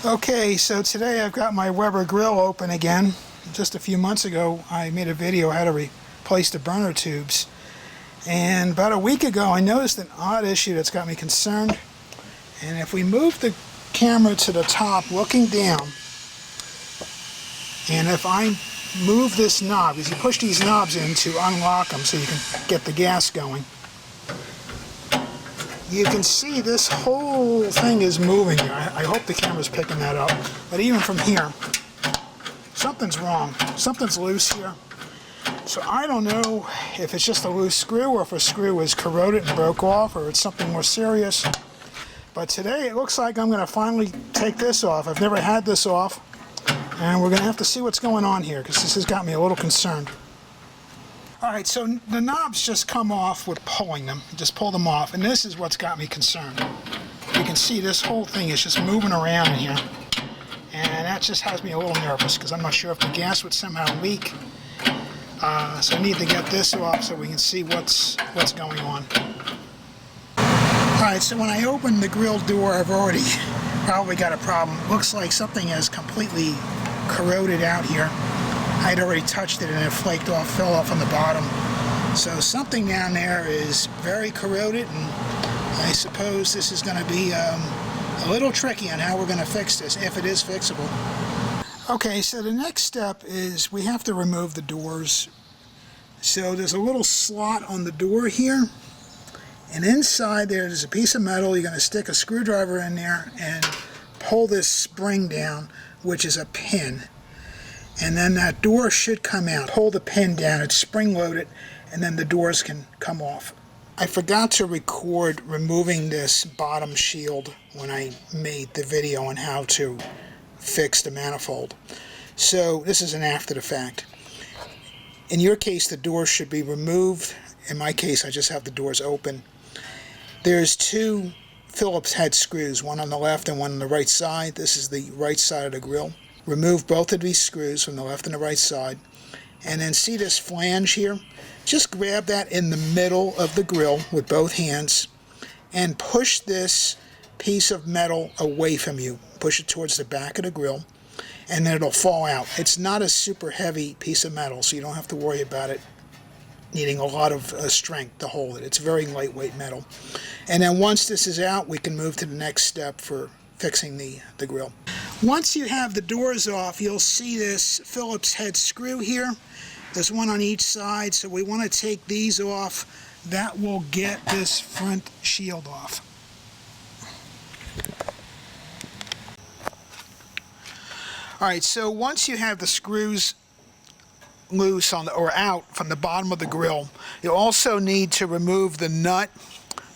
Okay, so today I've got my Weber grill open again. Just a few months ago I made a video how to replace the burner tubes. And about a week ago I noticed an odd issue that's got me concerned. And if we move the camera to the top looking down, and if I move this knob, because you push these knobs in to unlock them so you can get the gas going, you can see this whole thing is moving. I hope the camera's picking that up. But even from here, something's wrong. Something's loose here. So I don't know if it's just a loose screw or if a screw is corroded and broke off or it's something more serious. But today it looks like I'm going to finally take this off. I've never had this off. And we're going to have to see what's going on here because this has got me a little concerned. Alright, so the knobs just come off with pulling them. Just pull them off, and this is what's got me concerned. You can see this whole thing is just moving around in here. And that just has me a little nervous because I'm not sure if the gas would somehow leak. So I need to get this off so we can see what's going on. Alright, so when I open the grill door, I've already probably got a problem. It looks like something has completely corroded out here. I'd already touched it and it flaked off, fell off on the bottom. So something down there is very corroded, and I suppose this is going to be a little tricky on how we're going to fix this, if it is fixable. Okay, so the next step is we have to remove the doors. So there's a little slot on the door here, and inside there's a piece of metal. You're going to stick a screwdriver in there and pull this spring down, which is a pin. And then that door should come out. Pull the pin down, it's spring-loaded, and then the doors can come off. I forgot to record removing this bottom shield when I made the video on how to fix the manifold. So this is an after the fact. In your case, the doors should be removed. In my case, I just have the doors open. There's two Phillips head screws, one on the left and one on the right side. This is the right side of the grill. Remove both of these screws from the left and the right side, and then see this flange here? Just grab that in the middle of the grill with both hands and push this piece of metal away from you. Push it towards the back of the grill, and then it'll fall out. It's not a super heavy piece of metal, so you don't have to worry about it needing a lot of strength to hold it. It's very lightweight metal. And then once this is out, we can move to the next step for fixing the grill. Once you have the doors off, you'll see this Phillips head screw here. There's one on each side, so we want to take these off. That will get this front shield off. Alright, so once you have the screws loose or out from the bottom of the grill, you'll also need to remove the nut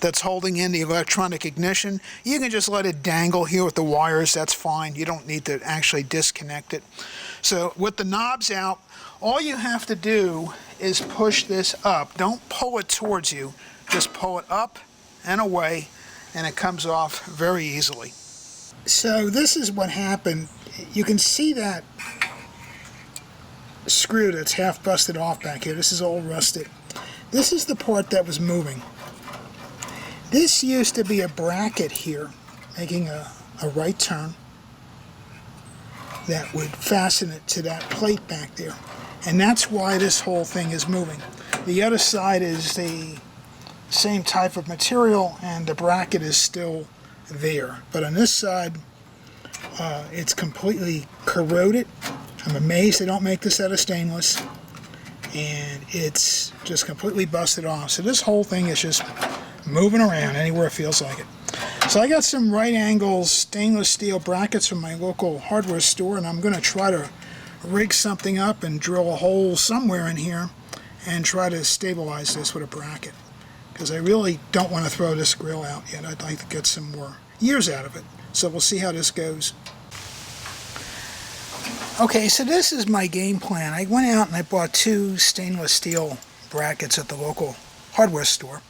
that's holding in the electronic ignition. You can just let it dangle here with the wires, that's fine. You don't need to actually disconnect it. So with the knobs out, all you have to do is push this up. Don't pull it towards you, just pull it up and away, and it comes off very easily. So this is what happened. You can see that screw that's half busted off back here. This is all rusted. This is the part that was moving. This used to be a bracket here, making a right turn that would fasten it to that plate back there. And that's why this whole thing is moving. The other side is the same type of material and the bracket is still there. But on this side, it's completely corroded. I'm amazed they don't make this out of stainless. And it's just completely busted off. So this whole thing is just moving around anywhere it feels like it. So I got some right angle stainless steel brackets from my local hardware store, and I'm going to try to rig something up and drill a hole somewhere in here and try to stabilize this with a bracket, because I really don't want to throw this grill out yet. I'd like to get some more years out of it. So we'll see how this goes. Okay, so this is my game plan. I went out and I bought two stainless steel brackets at the local hardware store.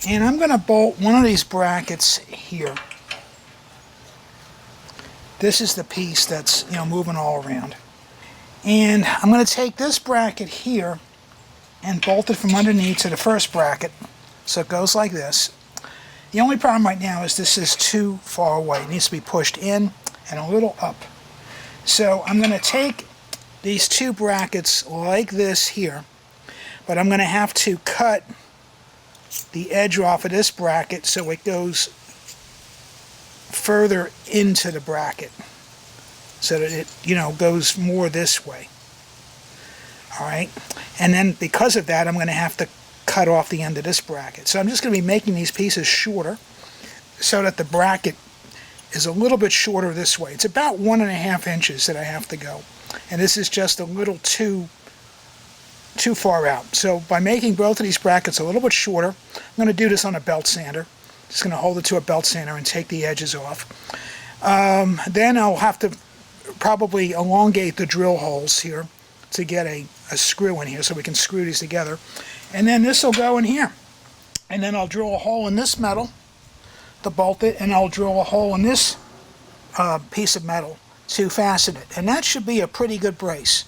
And I'm going to bolt one of these brackets here. This is the piece that's, moving all around. And I'm going to take this bracket here and bolt it from underneath to the first bracket. So it goes like this. The only problem right now is this is too far away. It needs to be pushed in and a little up. So I'm going to take these two brackets like this here, but I'm going to have to cut the edge off of this bracket so it goes further into the bracket, so that it, goes more this way. All right, and then because of that, I'm going to have to cut off the end of this bracket. So I'm just going to be making these pieces shorter so that the bracket is a little bit shorter this way. It's about 1.5 inches that I have to go, and this is just a little too far out. So by making both of these brackets a little bit shorter, I'm going to do this on a belt sander. Just going to hold it to a belt sander and take the edges off. Then I'll have to probably elongate the drill holes here to get a screw in here so we can screw these together. And then this will go in here. And then I'll drill a hole in this metal to bolt it, and I'll drill a hole in this piece of metal to fasten it. And that should be a pretty good brace.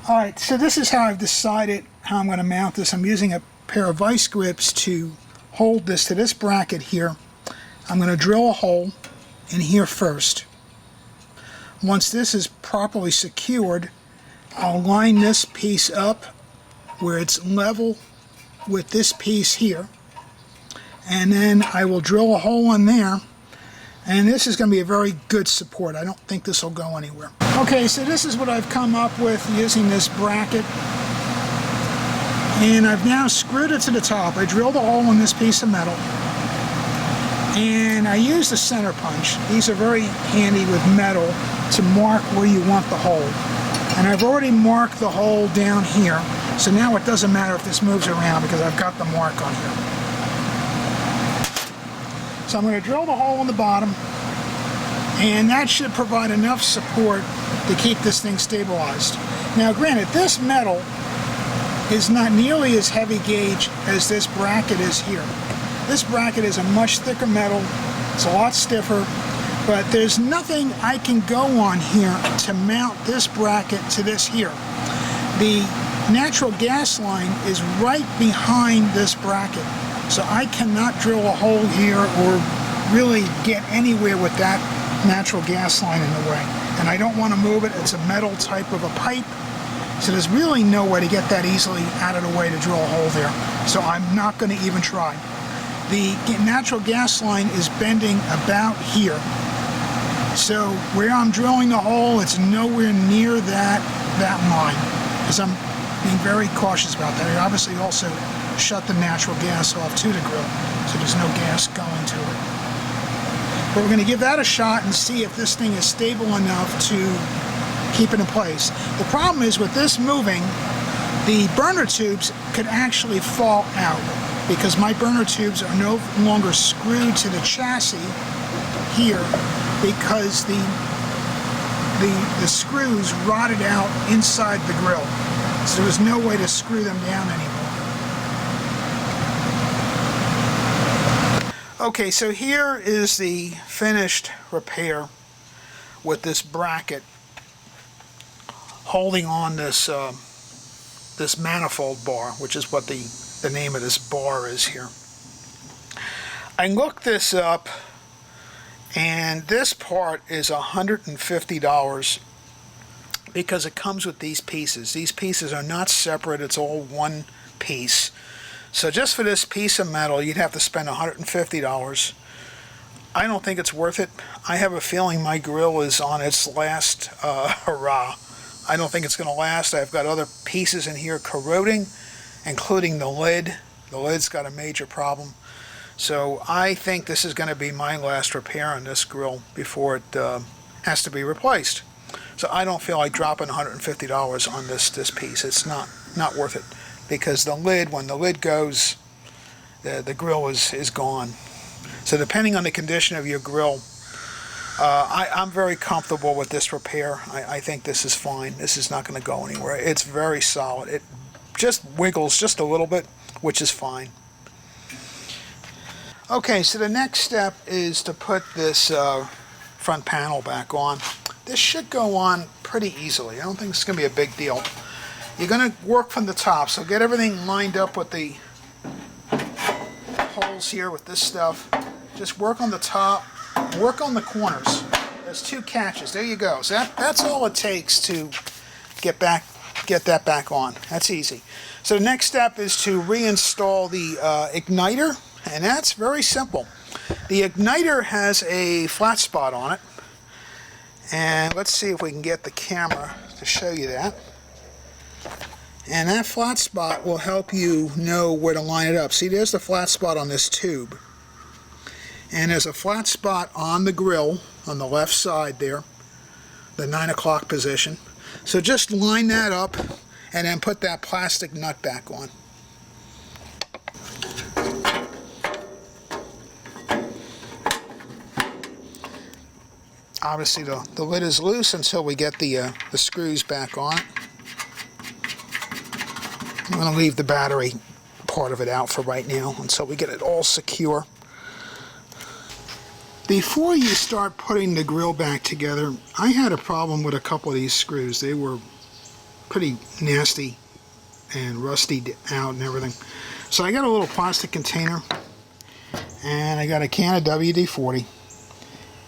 Alright, so this is how I've decided how I'm going to mount this. I'm using a pair of vice grips to hold this to this bracket here. I'm going to drill a hole in here first. Once this is properly secured, I'll line this piece up where it's level with this piece here, and then I will drill a hole in there, and this is going to be a very good support. I don't think this will go anywhere. Okay, so this is what I've come up with using this bracket, and I've now screwed it to the top. I drilled a hole in this piece of metal, and I used a center punch. These are very handy with metal to mark where you want the hole. And I've already marked the hole down here, so now it doesn't matter if this moves around because I've got the mark on here. So I'm going to drill the hole in the bottom, and that should provide enough support to keep this thing stabilized. Now granted, this metal is not nearly as heavy gauge as this bracket is here. This bracket is a much thicker metal, it's a lot stiffer, but there's nothing I can go on here to mount this bracket to this here. The natural gas line is right behind this bracket, so I cannot drill a hole here or really get anywhere with that natural gas line in the way. And I don't want to move it. It's a metal type of a pipe, so there's really no way to get that easily out of the way to drill a hole there. So I'm not going to even try. The natural gas line is bending about here. So where I'm drilling the hole, it's nowhere near that line, because I'm being very cautious about that. I obviously also shut the natural gas off to the grill, so there's no gas going to it. But we're going to give that a shot and see if this thing is stable enough to keep it in place. The problem is with this moving, the burner tubes could actually fall out, because my burner tubes are no longer screwed to the chassis here, because the screws rotted out inside the grill. So there's no way to screw them down anymore. Okay, so here is the finished repair with this bracket holding on this this manifold bar, which is what the name of this bar is here. I looked this up, and this part is $150 because it comes with these pieces. These pieces are not separate, it's all one piece. So just for this piece of metal, you'd have to spend $150. I don't think it's worth it. I have a feeling my grill is on its last hurrah. I don't think it's going to last. I've got other pieces in here corroding, including the lid. The lid's got a major problem. So I think this is going to be my last repair on this grill before it has to be replaced. So I don't feel like dropping $150 on this piece. It's not worth it, because the lid, when the lid goes, the grill is gone. So depending on the condition of your grill, I'm very comfortable with this repair. I think this is fine. This is not going to go anywhere. It's very solid. It just wiggles just a little bit, which is fine. Okay, so the next step is to put this front panel back on. This should go on pretty easily. I don't think it's going to be a big deal. You're going to work from the top, so get everything lined up with the holes nails here with this stuff. Just work on the top, work on the corners. There's 2 catches. There you go. So that's all it takes to get that back on. That's easy. So the next step is to reinstall the igniter, and that's very simple. The igniter has a flat spot on it, and let's see if we can get the camera to show you that. And that flat spot will help you know where to line it up. See, there's the flat spot on this tube. And there's a flat spot on the grill on the left side there, the 9 o'clock position. So just line that up and then put that plastic nut back on. Obviously the lid is loose until we get the screws back on. I'm going to leave the battery part of it out for right now until we get it all secure. Before you start putting the grill back together, I had a problem with a couple of these screws. They were pretty nasty and rusty out and everything. So I got a little plastic container and I got a can of WD-40,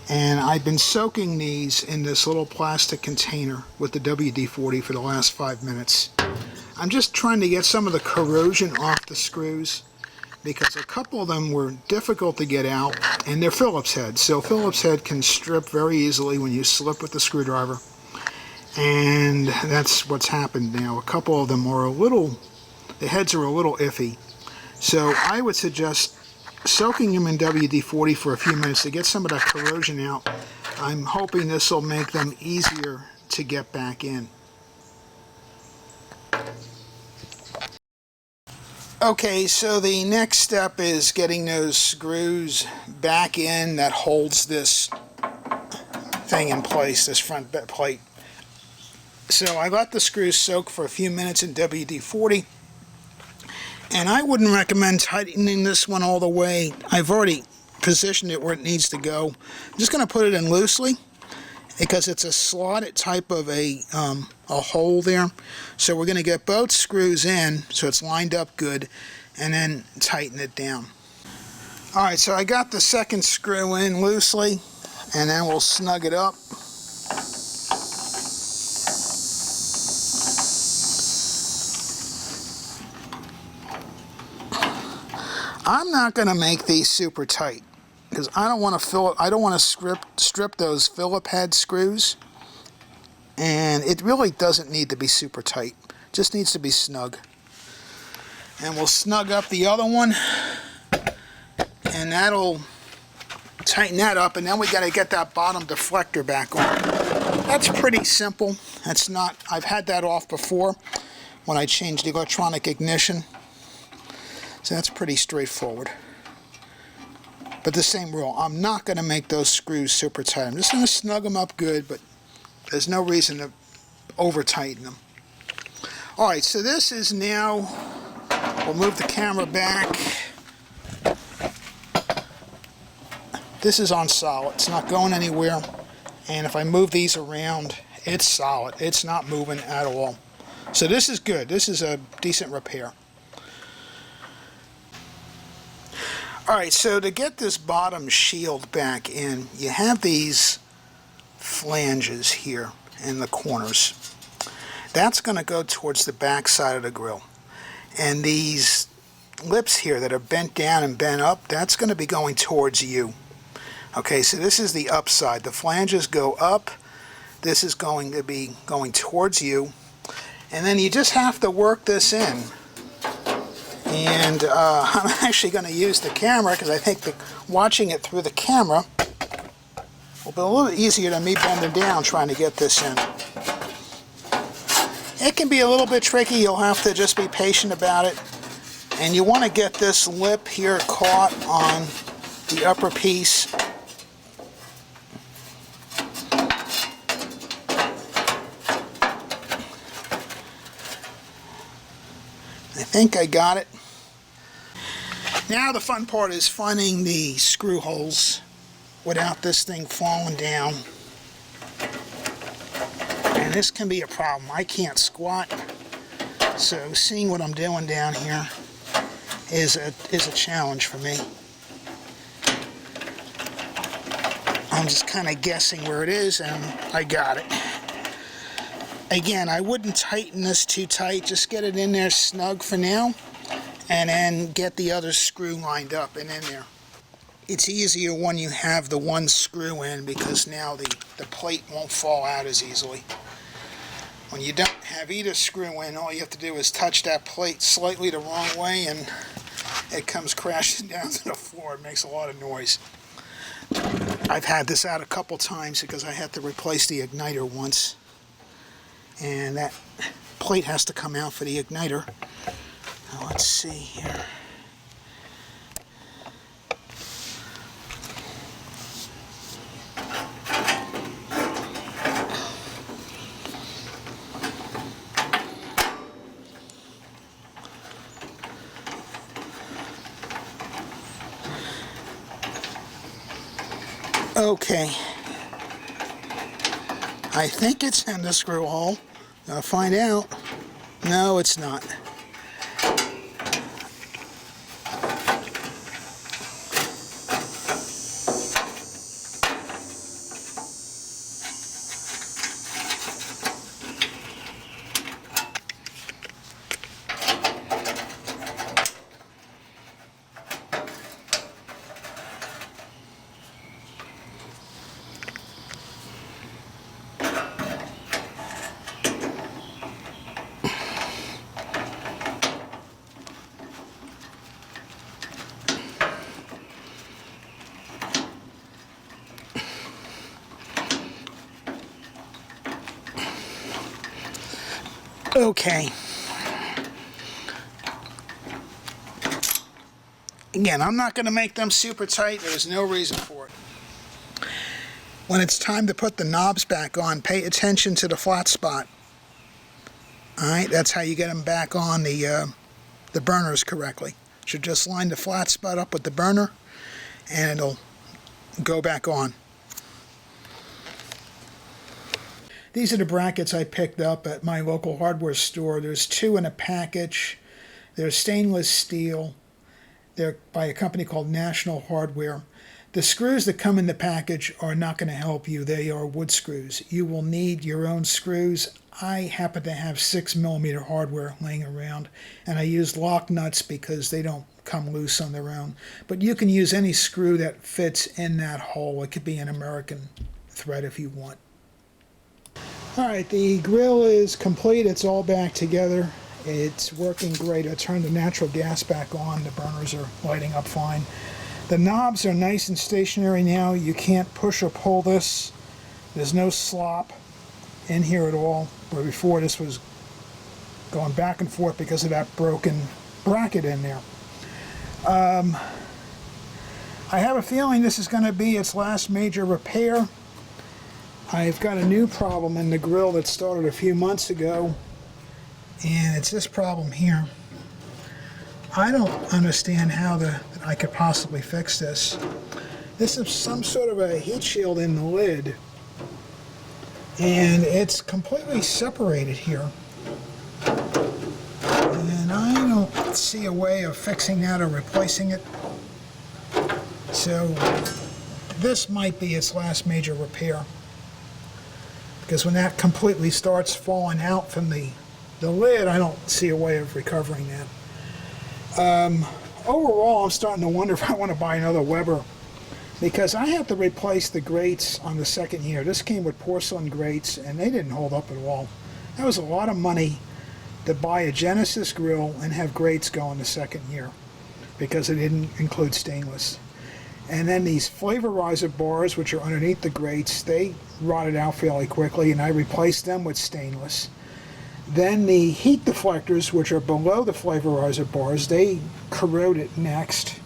and I've been soaking these in this little plastic container with the WD-40 for the last 5 minutes. I'm just trying to get some of the corrosion off the screws, because a couple of them were difficult to get out, and they're Phillips heads. So Phillips head can strip very easily when you slip with the screwdriver, and that's what's happened now. A couple of them are the heads are a little iffy. So I would suggest soaking them in WD-40 for a few minutes to get some of that corrosion out. I'm hoping this will make them easier to get back in. Okay, so the next step is getting those screws back in that holds this thing in place, this front plate. So I let the screws soak for a few minutes in WD-40, and I wouldn't recommend tightening this one all the way. I've already positioned it where it needs to go. I'm just going to put it in loosely, because it's a slotted type of a hole there. So we're going to get both screws in so it's lined up good, and then tighten it down. Alright, so I got the second screw in loosely, and then we'll snug it up. I'm not going to make these super tight, because I don't want to strip those Phillips head screws, and it really doesn't need to be super tight. It just needs to be snug. And we'll snug up the other one, and that'll tighten that up, and then we got to get that bottom deflector back on. That's pretty simple. That's not, I've had that off before when I changed the electronic ignition. So that's pretty straightforward. But the same rule, I'm not going to make those screws super tight. I'm just going to snug them up good, but there's no reason to over tighten them. Alright, so this is now, we'll move the camera back. This is on solid, it's not going anywhere. And if I move these around, it's solid. It's not moving at all. So this is good. This is a decent repair. Alright, so to get this bottom shield back in, you have these flanges here in the corners. That's going to go towards the back side of the grill. And these lips here that are bent down and bent up, that's going to be going towards you. Okay, so this is the up side. The flanges go up. This is going to be going towards you. And then you just have to work this in. And I'm actually going to use the camera, because I think watching it through the camera will be a little bit easier than me bending down trying to get this in. It can be a little bit tricky. You'll have to just be patient about it. And you want to get this lip here caught on the upper piece. I think I got it. Now the fun part is finding the screw holes without this thing falling down. And this can be a problem. I can't squat, so seeing what I'm doing down here is a challenge for me. I'm just kind of guessing where it is, and I got it. Again, I wouldn't tighten this too tight. Just get it in there snug for now, and then get the other screw lined up and in there. It's easier when you have the one screw in, because now the plate won't fall out as easily. When you don't have either screw in, all you have to do is touch that plate slightly the wrong way and it comes crashing down to the floor. It makes a lot of noise. I've had this out a couple times because I had to replace the igniter once. And that plate has to come out for the igniter. Now let's see here. Okay, I think it's in the screw hole. I'll find out. No, it's not. Okay. Again, I'm not going to make them super tight. There's no reason for it. When it's time to put the knobs back on, pay attention to the flat spot. Alright, that's how you get them back on the burners correctly. Should just line the flat spot up with the burner and it'll go back on. These are the brackets I picked up at my local hardware store. There's 2 in a package. They're stainless steel. They're by a company called National Hardware. The screws that come in the package are not going to help you. They are wood screws. You will need your own screws. I happen to have 6mm hardware laying around, and I used lock nuts because they don't come loose on their own. But you can use any screw that fits in that hole. It could be an American thread if you want. Alright, the grill is complete. It's all back together. It's working great. I turned the natural gas back on. The burners are lighting up fine. The knobs are nice and stationary now. You can't push or pull this. There's no slop in here at all, where before this was going back and forth because of that broken bracket in there. I have a feeling this is going to be its last major repair. I've got a new problem in the grill that started a few months ago, and it's this problem here. I don't understand how I could possibly fix this. This is some sort of a heat shield in the lid, and it's completely separated here. And I don't see a way of fixing that or replacing it. So this might be its last major repair, because when that completely starts falling out from the lid, I don't see a way of recovering that. Overall, I'm starting to wonder if I want to buy another Weber, because I had to replace the grates on the second year. This came with porcelain grates, and they didn't hold up at all. That was a lot of money to buy a Genesis grill and have grates go in the second year, because it didn't include stainless. And then these flavorizer bars, which are underneath the grates, they rotted out fairly quickly, and I replaced them with stainless. Then the heat deflectors, which are below the flavorizer bars, they corroded next.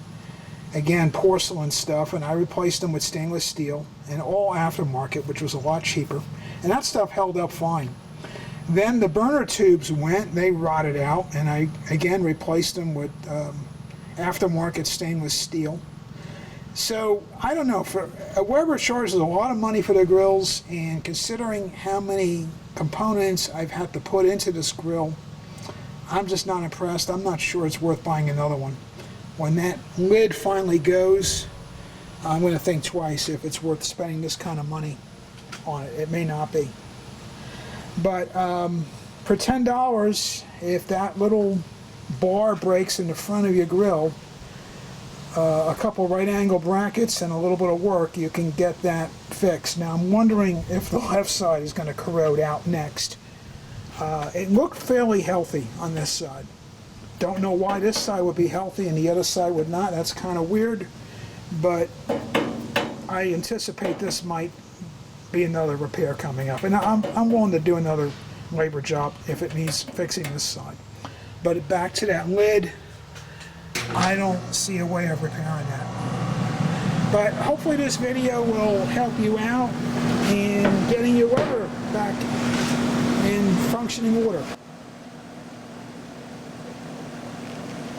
Again, porcelain stuff, and I replaced them with stainless steel, and all aftermarket, which was a lot cheaper. And that stuff held up fine. Then the burner tubes went, they rotted out, and I again replaced them with aftermarket stainless steel. So, I don't know, for Weber charges a lot of money for the grills, and considering how many components I've had to put into this grill, I'm just not impressed. I'm not sure it's worth buying another one. When that lid finally goes, I'm going to think twice if it's worth spending this kind of money on it. It may not be. But for $10, if that little bar breaks in the front of your grill, a couple right angle brackets and a little bit of work, you can get that fixed. Now I'm wondering if the left side is going to corrode out next. It looked fairly healthy on this side. Don't know why this side would be healthy and the other side would not. That's kind of weird, but I anticipate this might be another repair coming up, and I'm willing to do another labor job if it needs fixing this side. But back to that lid, I don't see a way of repairing that. But hopefully this video will help you out in getting your rubber back in functioning order.